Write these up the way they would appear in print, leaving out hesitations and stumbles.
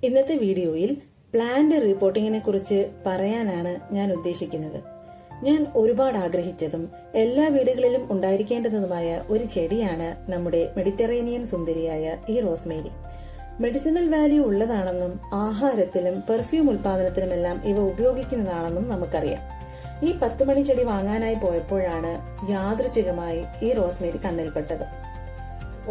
ഇന്നത്തെ വീഡിയോയിൽ പ്ലാന്റ് റിപ്പോർട്ടിങ്ങിനെ കുറിച്ച് പറയാനാണ് ഞാൻ ഉദ്ദേശിക്കുന്നത്. ഞാൻ ഒരുപാട് ആഗ്രഹിച്ചതും എല്ലാ വീടുകളിലും ഉണ്ടായിരിക്കേണ്ടതുമായ ഒരു ചെടിയാണ് നമ്മുടെ മെഡിറ്ററേനിയൻ സുന്ദരിയായ ഈ റോസ്മേരി. മെഡിസിനൽ വാല്യൂ ഉള്ളതാണെന്നും ആഹാരത്തിലും പെർഫ്യൂം ഉൽപാദനത്തിലുമെല്ലാം ഇവ ഉപയോഗിക്കുന്നതാണെന്നും നമുക്കറിയാം. ഈ 10 മണി ചെടി വാങ്ങാനായി പോയപ്പോഴാണ് യാദൃച്ഛികമായി ഈ റോസ്മേരി കണ്ണിൽപ്പെട്ടത്.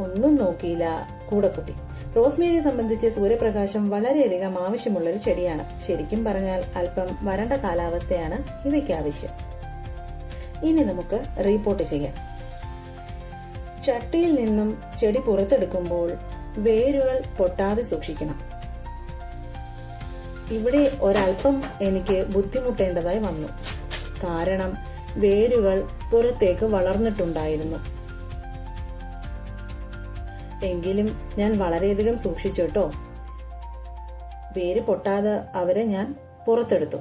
ഒന്നും നോക്കിയില്ല, കൂടക്കുട്ടി. റോസ്മേരിയെ സംബന്ധിച്ച് സൂര്യപ്രകാശം വളരെയധികം ആവശ്യമുള്ള ഒരു ചെടിയാണ്. ശരിക്കും പറഞ്ഞാൽ അല്പം വരണ്ട കാലാവസ്ഥയാണ് ഇവയ്ക്ക് ആവശ്യം. ഇനി നമുക്ക് റീപോർട്ട് ചെയ്യാം. ചട്ടിയിൽ നിന്നും ചെടി പുറത്തെടുക്കുമ്പോൾ വേരുകൾ പൊട്ടാതെ സൂക്ഷിക്കണം. ഇവിടെ ഒരൽപ്പം എനിക്ക് ബുദ്ധിമുട്ടേണ്ടതായി വന്നു. കാരണം വേരുകൾ പുറത്തേക്ക് വളർന്നിട്ടുണ്ടായിരുന്നു. എങ്കിലും ഞാൻ വളരെയധികം സൂക്ഷിച്ചു കേട്ടോ. വേര് പൊട്ടാതെ അവരെ ഞാൻ പുറത്തെടുത്തു.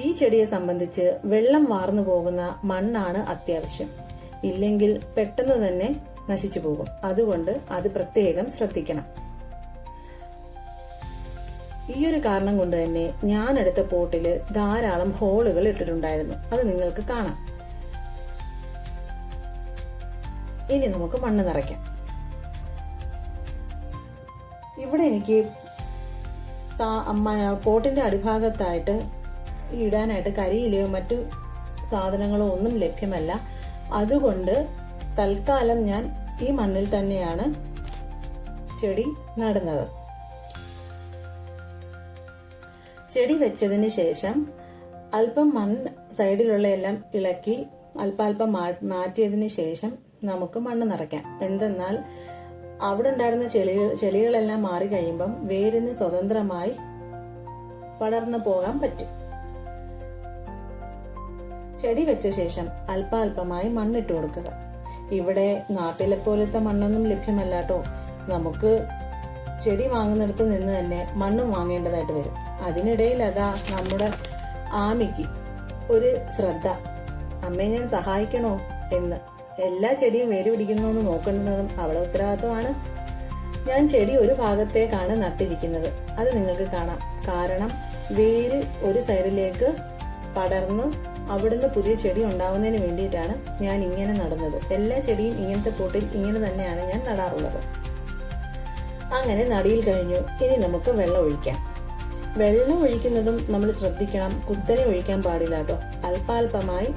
ഈ ചെടിയെ സംബന്ധിച്ച് വെള്ളം വാർന്നു പോകുന്ന മണ്ണാണ് അത്യാവശ്യം. ഇല്ലെങ്കിൽ പെട്ടെന്ന് തന്നെ നശിച്ചു പോകും. അതുകൊണ്ട് അത് പ്രത്യേകം ശ്രദ്ധിക്കണം. ഈ ഒരു കാരണം കൊണ്ട് തന്നെ ഞാൻ എടുത്ത പോട്ടില് ധാരാളം ഹോളുകൾ ഇട്ടിട്ടുണ്ടായിരുന്നു. അത് നിങ്ങൾക്ക് കാണാം. ഇനി നമുക്ക് മണ്ണ് നിറയ്ക്കാം. ഇവിടെ എനിക്ക് പോട്ടിന്റെ അടിഭാഗത്തായിട്ട് ഇടാനായിട്ട് കരിയിലയോ മറ്റു സാധനങ്ങളോ ഒന്നും ലഭ്യമല്ല. അതുകൊണ്ട് തൽക്കാലം ഞാൻ ഈ മണ്ണിൽ തന്നെയാണ് ചെടി നടുന്നത്. ചെടി വെച്ചതിന് ശേഷം അല്പം മണ്ണ് സൈഡിലുള്ള എല്ലാം ഇളക്കി അല്പാൽപ്പം മാറ്റിയതിന് ശേഷം നമുക്ക് മണ്ണ് നിറയ്ക്കാം. എന്തെന്നാൽ അവിടെ ഉണ്ടായിരുന്ന ചെളികളെല്ലാം മാറി കഴിയുമ്പം വേരിന് സ്വതന്ത്രമായി പടർന്നു പോകാൻ പറ്റും. ചെടി വെച്ച ശേഷം അല്പാൽപമായി മണ്ണിട്ട് കൊടുക്കുക. ഇവിടെ നാട്ടിലെ പോലത്തെ മണ്ണൊന്നും ലഭ്യമല്ല കേട്ടോ. നമുക്ക് ചെടി വാങ്ങുന്നിടത്ത് നിന്ന് തന്നെ മണ്ണും വാങ്ങേണ്ടതായിട്ട് വരും. അതിനിടയിൽ അതാ നമ്മുടെ ആമിക്ക് ഒരു ശ്രദ്ധ, അമ്മയെ ഞാൻ സഹായിക്കണോ എന്ന്. എല്ലാ ചെടിയും വേര് പിടിക്കുന്നോന്ന് നോക്കേണ്ടതും അവളെ ഉത്തരവാദിത്തമാണ്. ഞാൻ ചെടി ഒരു ഭാഗത്തേക്കാണ് നട്ടിരിക്കുന്നത്. അത് നിങ്ങൾക്ക് കാണാം. കാരണം വേര് ഒരു സൈഡിലേക്ക് പടർന്ന് അവിടുന്ന് പുതിയ ചെടി ഉണ്ടാവുന്നതിന് വേണ്ടിയിട്ടാണ് ഞാൻ ഇങ്ങനെ നടുന്നത്. എല്ലാ ചെടിയും ഇങ്ങനത്തെ പോട്ടിൽ ഇങ്ങനെ തന്നെയാണ് ഞാൻ നടാറുള്ളത്. അങ്ങനെ നടിയിൽ കഴിഞ്ഞു. ഇനി നമുക്ക് വെള്ളം ഒഴിക്കാം. വെള്ളം ഒഴിക്കുന്നതും നമ്മൾ ശ്രദ്ധിക്കണം. കുത്തനെ ഒഴിക്കാൻ പാടില്ല കേട്ടോ. അല്പാൽപമായി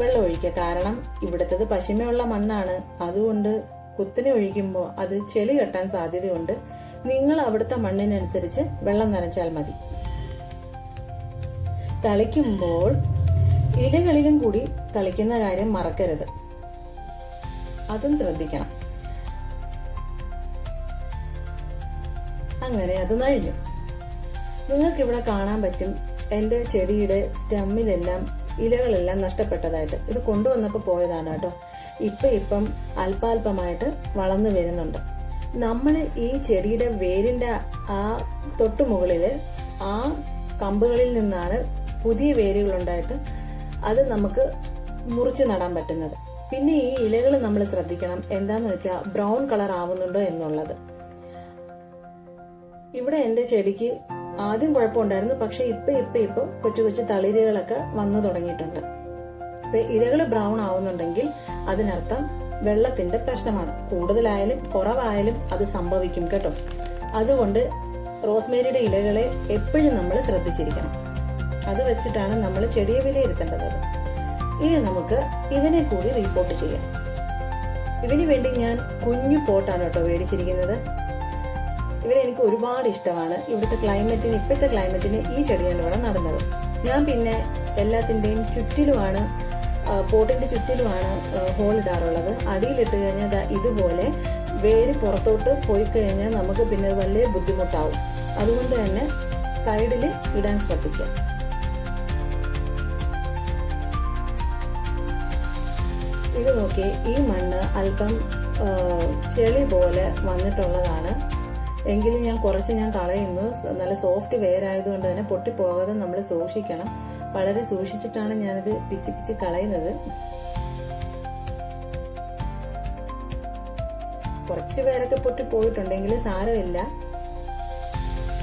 വെള്ളം ഒഴിക്കുക. കാരണം ഇവിടുത്തത് പശിമയുള്ള മണ്ണാണ്. അതുകൊണ്ട് കുത്തനെ ഒഴിക്കുമ്പോൾ അത് ചെളി കെട്ടാൻ സാധ്യതയുണ്ട്. നിങ്ങൾ അവിടുത്തെ മണ്ണിനനുസരിച്ച് വെള്ളം നനച്ചാൽ മതി. തളിക്കുമ്പോൾ ഇലകളിലും കൂടി തളിക്കുന്ന കാര്യം മറക്കരുത്. അതും ശ്രദ്ധിക്കണം. അങ്ങനെ അത് കഴിഞ്ഞു. നിങ്ങൾക്കിവിടെ കാണാൻ പറ്റും എന്റെ ചെടിയുടെ സ്റ്റെമ്മിലെല്ലാം ഇലകളെല്ലാം നഷ്ടപ്പെട്ടതായിട്ട്. ഇത് കൊണ്ടുവന്നപ്പോൾ പോയതാണ് കേട്ടോ. ഇപ്പം അല്പാൽപമായിട്ട് വളർന്നു വരുന്നുണ്ട്. നമ്മൾ ഈ ചെടിയുടെ വേരിന്റെ ആ തൊട്ടുമുകളില് ആ കമ്പുകളിൽ നിന്നാണ് പുതിയ വേരുകൾ ഉണ്ടായിട്ട് അത് നമുക്ക് മുറിച്ച് നടാൻ പറ്റുന്നത്. പിന്നെ ഈ ഇലകൾ നമ്മൾ ശ്രദ്ധിക്കണം. എന്താന്ന് വെച്ചാൽ ബ്രൗൺ കളർ ആവുന്നുണ്ടോ എന്നുള്ളത്. ഇവിടെ എന്റെ ചെടിക്ക് ആദ്യം കുഴപ്പമുണ്ടായിരുന്നു. പക്ഷെ ഇപ്പൊ കൊച്ചു കൊച്ചു തളിരുകളൊക്കെ വന്നു തുടങ്ങിയിട്ടുണ്ട്. ഇലകൾ ബ്രൗൺ ആവുന്നുണ്ടെങ്കിൽ അതിനർത്ഥം വെള്ളത്തിന്റെ പ്രശ്നമാണ്. കൂടുതലായാലും കുറവായാലും അത് സംഭവിക്കും കേട്ടോ. അതുകൊണ്ട് റോസ്മേരിയുടെ ഇലകളെ എപ്പോഴും നമ്മൾ ശ്രദ്ധിച്ചിരിക്കണം. അത് വെച്ചിട്ടാണ് നമ്മൾ ചെടിയെ വിലയിരുത്തേണ്ടത്. ഇനി നമുക്ക് ഇവനെ കൂടി റിപ്പോർട്ട് ചെയ്യാം. ഇവന് വേണ്ടി ഞാൻ കുഞ്ഞു പോട്ടാണ് കേട്ടോ മേടിച്ചിരിക്കുന്നത്. ഇവരെ എനിക്ക് ഒരുപാട് ഇഷ്ടമാണ്. ഇപ്പോഴത്തെ ക്ലൈമറ്റിന് ഈ ചെടിയാണ് ഇവിടെ നടുന്നത്. ഞാൻ പിന്നെ എല്ലാത്തിന്റെയും ചുറ്റിലുമാണ്, പോട്ടിന്റെ ചുറ്റിലുമാണ് ഹോൾ ഇടാറുള്ളത്. അടിയിലിട്ട് കഴിഞ്ഞാൽ ഇതുപോലെ വേര് പുറത്തോട്ട് പോയി കഴിഞ്ഞാൽ നമുക്ക് പിന്നെ വലിയ ബുദ്ധിമുട്ടാവും. അതുകൊണ്ട് തന്നെ സൈഡിൽ ഇടാൻ ശ്രദ്ധിക്കാം. ഇത് നോക്കി, ഈ മണ്ണ് അല്പം ചെളി പോലെ വന്നിട്ടുള്ളതാണ്. എങ്കിലും ഞാൻ കുറച്ച് കളയുന്നു. നല്ല സോഫ്റ്റ് വെയർ ആയതുകൊണ്ട് തന്നെ പൊട്ടിപ്പോകാതെ നമ്മൾ സൂക്ഷിക്കണം. വളരെ സൂക്ഷിച്ചിട്ടാണ് ഞാനിത് പിച്ചി കളയുന്നത്. കുറച്ചു പേരൊക്കെ പൊട്ടിപ്പോയിട്ടുണ്ടെങ്കിൽ സാരമില്ല.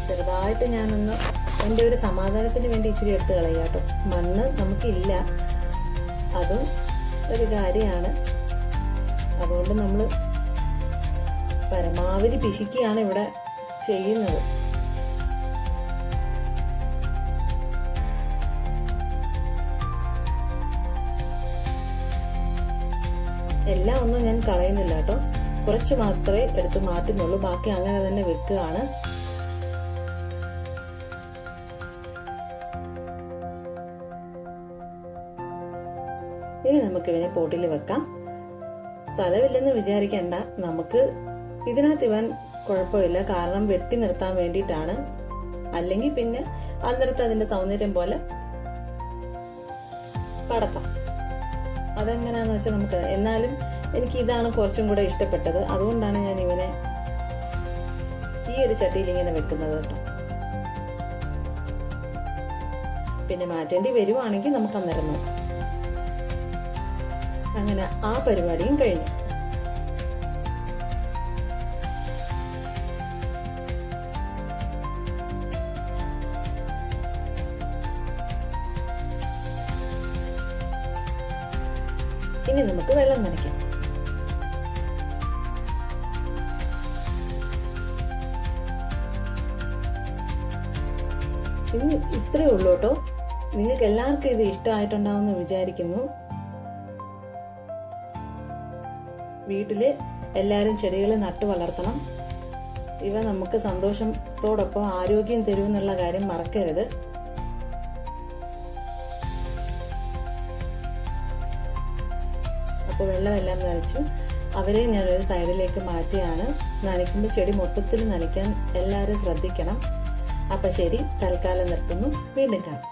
ചെറുതായിട്ട് ഞാനൊന്ന് എൻ്റെ ഒരു സമാധാനത്തിന് വേണ്ടി ഇച്ചിരി എടുത്ത് കളയുക കേട്ടോ. മണ്ണ് നമുക്കില്ല, അതും ഒരു കാര്യമാണ്. അതുകൊണ്ട് നമ്മൾ പരമാവധി പിശുക്കിയാണ് ഇവിടെ ചെയ്യുന്നത്. എല്ലാം ഒന്നും ഞാൻ കളയുന്നില്ല കേട്ടോ, കുറച്ച് മാത്രമേ എടുത്ത് മാറ്റുന്നുള്ളൂ. ബാക്കി അങ്ങനെ തന്നെ വെക്കുകയാണ്. ഇനി നമുക്ക് ഇവനെ പോട്ടിൽ വെക്കാം. സ്ഥലമില്ലെന്ന് വിചാരിക്കണ്ട, നമുക്ക് ഇതിനകത്ത് ഇവൻ കുഴപ്പമില്ല, കാരണം വെട്ടി നിർത്താൻ വേണ്ടിയിട്ടാണ്. അല്ലെങ്കിൽ പിന്നെ അന്നേരത്തെ അതിന്റെ സൗന്ദര്യം പോലെ പടത്താം. അതെങ്ങനെയാന്ന് വെച്ചാൽ നമുക്ക്, എന്നാലും എനിക്ക് ഇതാണ് കുറച്ചും കൂടെ ഇഷ്ടപ്പെട്ടത്. അതുകൊണ്ടാണ് ഞാൻ ഇവനെ ഈ ഒരു ചട്ടിയിൽ ഇങ്ങനെ വെക്കുന്നത് കേട്ടോ. പിന്നെ മാറ്റേണ്ടി വരുവാണെങ്കിൽ നമുക്ക് അന്നേരം നോക്കാം. അങ്ങനെ ആ പരിപാടിയും കഴിഞ്ഞു. ഇനി നമുക്ക് വെള്ളം നനയ്ക്കാം. ഇനി ഇത്രയേ ഉള്ളൂ കേട്ടോ. നിങ്ങൾക്ക് എല്ലാവർക്കും ഇത് ഇഷ്ടമായിട്ടുണ്ടാവുമെന്ന് വിചാരിക്കുന്നു. വീട്ടില് എല്ലാവരും ചെടികൾ നട്ടു വളർത്തണം. ഇവ നമുക്ക് സന്തോഷത്തോടൊപ്പം ആരോഗ്യം തരുമെന്നുള്ള കാര്യം മറക്കരുത്. അപ്പോൾ വെള്ളമെല്ലാം നനച്ചു. അവരെ ഞാനൊരു സൈഡിലേക്ക് മാറ്റിയാണ്. നനയ്ക്കുമ്പോൾ ചെടി മൊത്തത്തിൽ നനയ്ക്കാൻ എല്ലാവരും ശ്രദ്ധിക്കണം. അപ്പൊ ശരി, തൽക്കാലം നിർത്തുന്നു. വീണ്ടും കാണാം.